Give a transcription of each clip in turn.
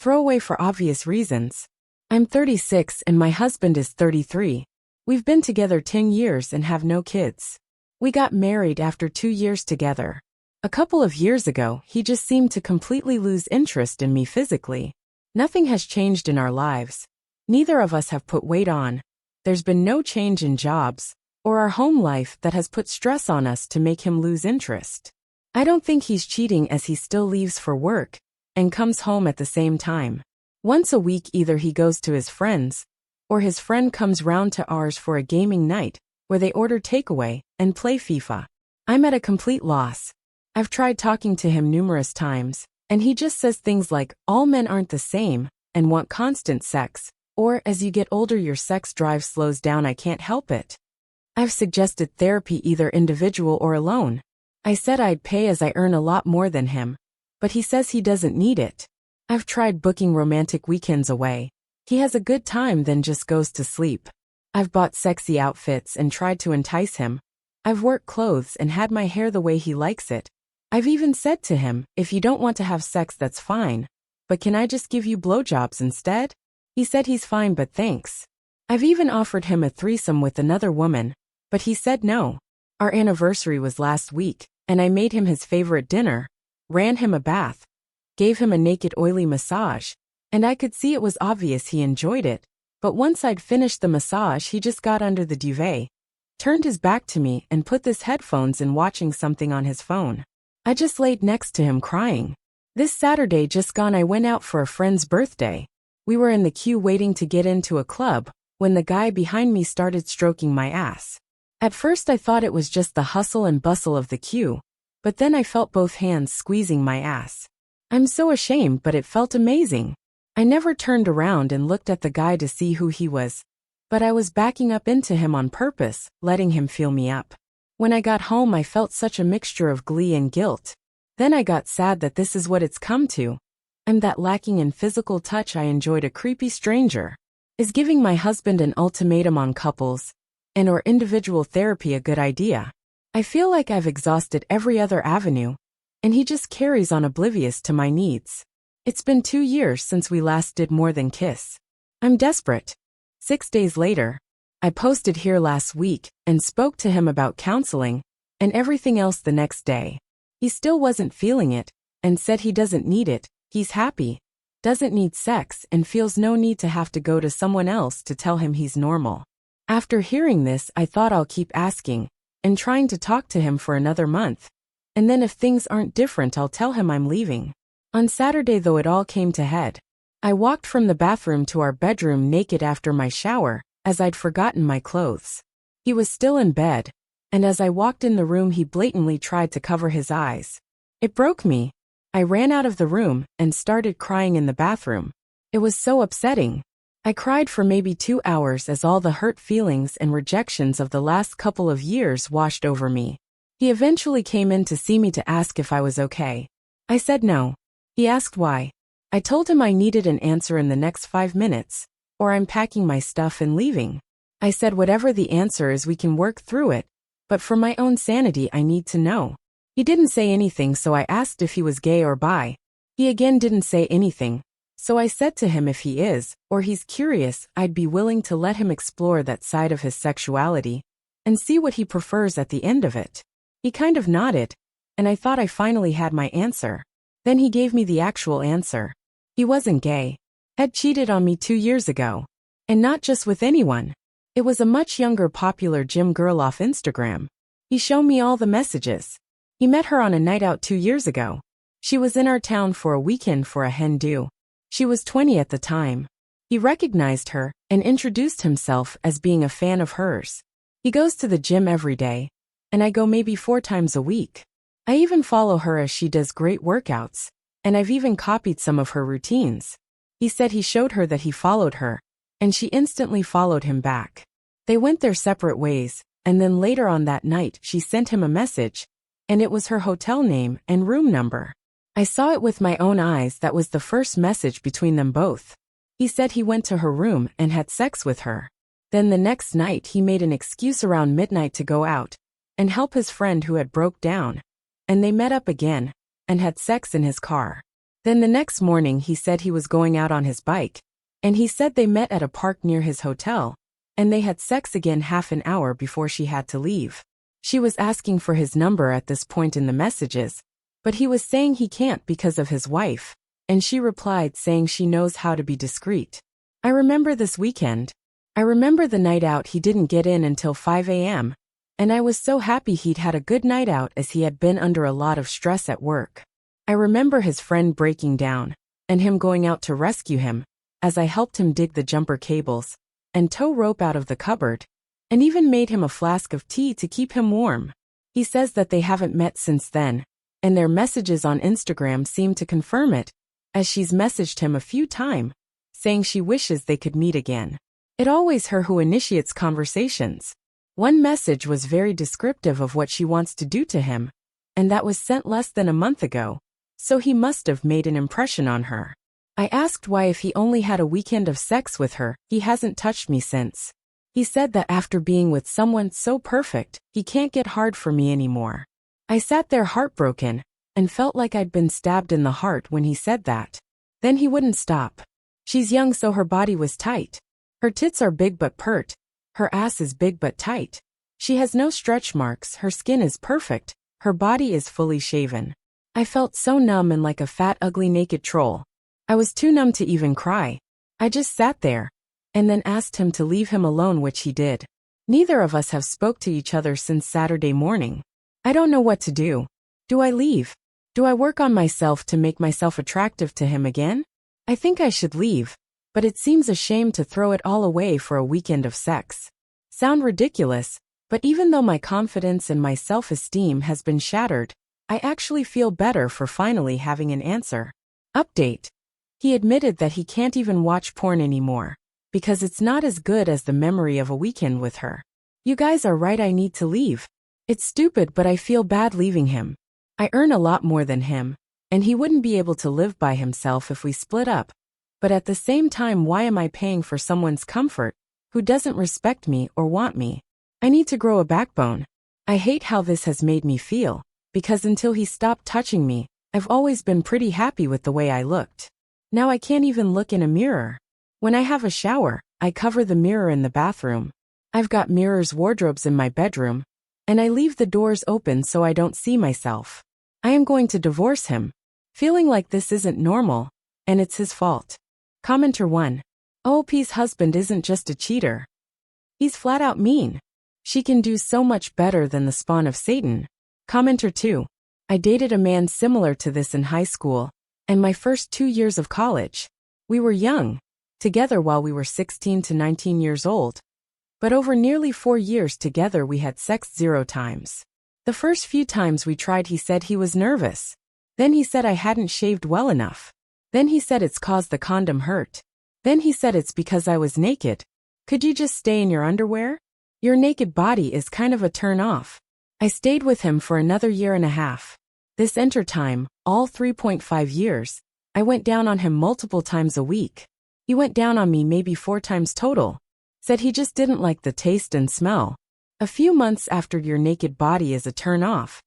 Throwaway for obvious reasons. I'm 36 and my husband is 33. We've been together 10 years and have no kids. We got married after 2 years together. A couple of years ago, he just seemed to completely lose interest in me physically. Nothing has changed in our lives. Neither of us have put weight on. There's been no change in jobs or our home life that has put stress on us to make him lose interest. I don't think he's cheating as he still leaves for work and comes home at the same time. Once a week either he goes to his friends or his friend comes round to ours for a gaming night where they order takeaway and play FIFA. I'm at a complete loss. I've tried talking to him numerous times, and he just says things like, all men aren't the same, and want constant sex, or as you get older your sex drive slows down, I can't help it. I've suggested therapy either individual or alone. I said I'd pay as I earn a lot more than him, but he says he doesn't need it. I've tried booking romantic weekends away. He has a good time then just goes to sleep. I've bought sexy outfits and tried to entice him. I've worked clothes and had my hair the way he likes it. I've even said to him, if you don't want to have sex that's fine, but can I just give you blowjobs instead? He said he's fine but thanks. I've even offered him a threesome with another woman, but he said no. Our anniversary was last week, and I made him his favorite dinner, ran him a bath, gave him a naked oily massage, and I could see it was obvious he enjoyed it, but once I'd finished the massage he just got under the duvet, turned his back to me and put his headphones in watching something on his phone. I just laid next to him crying. This Saturday just gone I went out for a friend's birthday. We were in the queue waiting to get into a club when the guy behind me started stroking my ass. At first I thought it was just the hustle and bustle of the queue, but then I felt both hands squeezing my ass. I'm so ashamed but it felt amazing. I never turned around and looked at the guy to see who he was, but I was backing up into him on purpose, letting him feel me up. When I got home I felt such a mixture of glee and guilt. Then I got sad that this is what it's come to. I'm that lacking in physical touch I enjoyed a creepy stranger. Is giving my husband an ultimatum on couples and or individual therapy a good idea? I feel like I've exhausted every other avenue, and he just carries on oblivious to my needs. It's been 2 years since we last did more than kiss. I'm desperate. 6 days later, I posted here last week and spoke to him about counseling and everything else the next day. He still wasn't feeling it and said he doesn't need it, he's happy, doesn't need sex and feels no need to have to go to someone else to tell him he's normal. After hearing this I thought I'll keep asking and trying to talk to him for another month. And then if things aren't different I'll tell him I'm leaving. On Saturday though it all came to head. I walked from the bathroom to our bedroom naked after my shower, as I'd forgotten my clothes. He was still in bed, and as I walked in the room he blatantly tried to cover his eyes. It broke me. I ran out of the room and started crying in the bathroom. It was so upsetting. I cried for maybe 2 hours as all the hurt feelings and rejections of the last couple of years washed over me. He eventually came in to see me to ask if I was okay. I said no. He asked why. I told him I needed an answer in the next 5 minutes, or I'm packing my stuff and leaving. I said whatever the answer is we can work through it, but for my own sanity I need to know. He didn't say anything so I asked if he was gay or bi. He again didn't say anything, so I said to him if he is, or he's curious, I'd be willing to let him explore that side of his sexuality and see what he prefers at the end of it. He kind of nodded, and I thought I finally had my answer. Then he gave me the actual answer. He wasn't gay. Had cheated on me 2 years ago. And not just with anyone. It was a much younger popular gym girl off Instagram. He showed me all the messages. He met her on a night out 2 years ago. She was in our town for a weekend for a hen do. She was 20 at the time. He recognized her and introduced himself as being a fan of hers. He goes to the gym every day, and I go maybe 4 times a week. I even follow her as she does great workouts, and I've even copied some of her routines. He said he showed her that he followed her, and she instantly followed him back. They went their separate ways, and then later on that night she sent him a message, and it was her hotel name and room number. I saw it with my own eyes. That was the first message between them both. He said he went to her room and had sex with her. Then the next night he made an excuse around midnight to go out and help his friend who had broke down, and they met up again and had sex in his car. Then the next morning he said he was going out on his bike, and he said they met at a park near his hotel, and they had sex again half an hour before she had to leave. She was asking for his number at this point in the messages, but he was saying he can't because of his wife, and she replied saying she knows how to be discreet. I remember this weekend. I remember the night out he didn't get in until 5 a.m., and I was so happy he'd had a good night out as he had been under a lot of stress at work. I remember his friend breaking down, and him going out to rescue him, as I helped him dig the jumper cables, and tow rope out of the cupboard, and even made him a flask of tea to keep him warm. He says that they haven't met since then, and their messages on Instagram seem to confirm it, as she's messaged him a few times, saying she wishes they could meet again. It always her who initiates conversations. One message was very descriptive of what she wants to do to him, and that was sent less than a month ago, so he must have made an impression on her. I asked why if he only had a weekend of sex with her, he hasn't touched me since. He said that after being with someone so perfect, he can't get hard for me anymore. I sat there heartbroken, and felt like I'd been stabbed in the heart when he said that. Then he wouldn't stop. She's young so her body was tight. Her tits are big but pert. Her ass is big but tight. She has no stretch marks, her skin is perfect, her body is fully shaven. I felt so numb and like a fat ugly naked troll. I was too numb to even cry. I just sat there, and then asked him to leave him alone, which he did. Neither of us have spoke to each other since Saturday morning. I don't know what to do. Do I leave? Do I work on myself to make myself attractive to him again? I think I should leave, but it seems a shame to throw it all away for a weekend of sex. Sound ridiculous, but even though my confidence and my self-esteem has been shattered, I actually feel better for finally having an answer. Update. He admitted that he can't even watch porn anymore, because it's not as good as the memory of a weekend with her. You guys are right, I need to leave. It's stupid, but I feel bad leaving him. I earn a lot more than him, and he wouldn't be able to live by himself if we split up. But at the same time, why am I paying for someone's comfort who doesn't respect me or want me? I need to grow a backbone. I hate how this has made me feel, because until he stopped touching me, I've always been pretty happy with the way I looked. Now I can't even look in a mirror. When I have a shower, I cover the mirror in the bathroom. I've got mirrors, wardrobes in my bedroom, and I leave the doors open so I don't see myself. I am going to divorce him, feeling like this isn't normal, and it's his fault. Commenter 1. OOP's husband isn't just a cheater. He's flat out mean. She can do so much better than the spawn of Satan. Commenter 2. I dated a man similar to this in high school, and my first 2 years of college. We were young, together while we were 16 to 19 years old. But over nearly 4 years together we had sex 0 times. The first few times we tried he said he was nervous. Then he said I hadn't shaved well enough. Then he said it's cause the condom hurt. Then he said it's because I was naked. Could you just stay in your underwear? Your naked body is kind of a turn off. I stayed with him for another 1.5 years. This enter time, all 3.5 years, I went down on him multiple times a week. He went down on me maybe 4 times total. Said he just didn't like the taste and smell. A few months after your naked body is a turn off,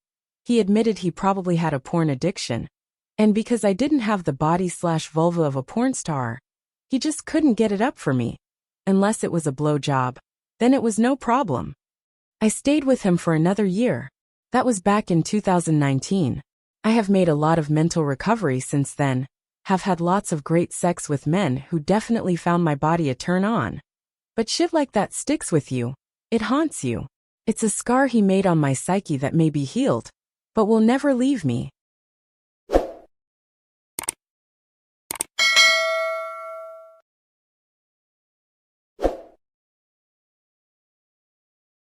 he admitted he probably had a porn addiction. And because I didn't have the body/vulva of a porn star, he just couldn't get it up for me. Unless it was a blowjob. Then it was no problem. I stayed with him for another year. That was back in 2019. I have made a lot of mental recovery since then, have had lots of great sex with men who definitely found my body a turn on. But shit like that sticks with you. It haunts you. It's a scar he made on my psyche that may be healed, but will never leave me.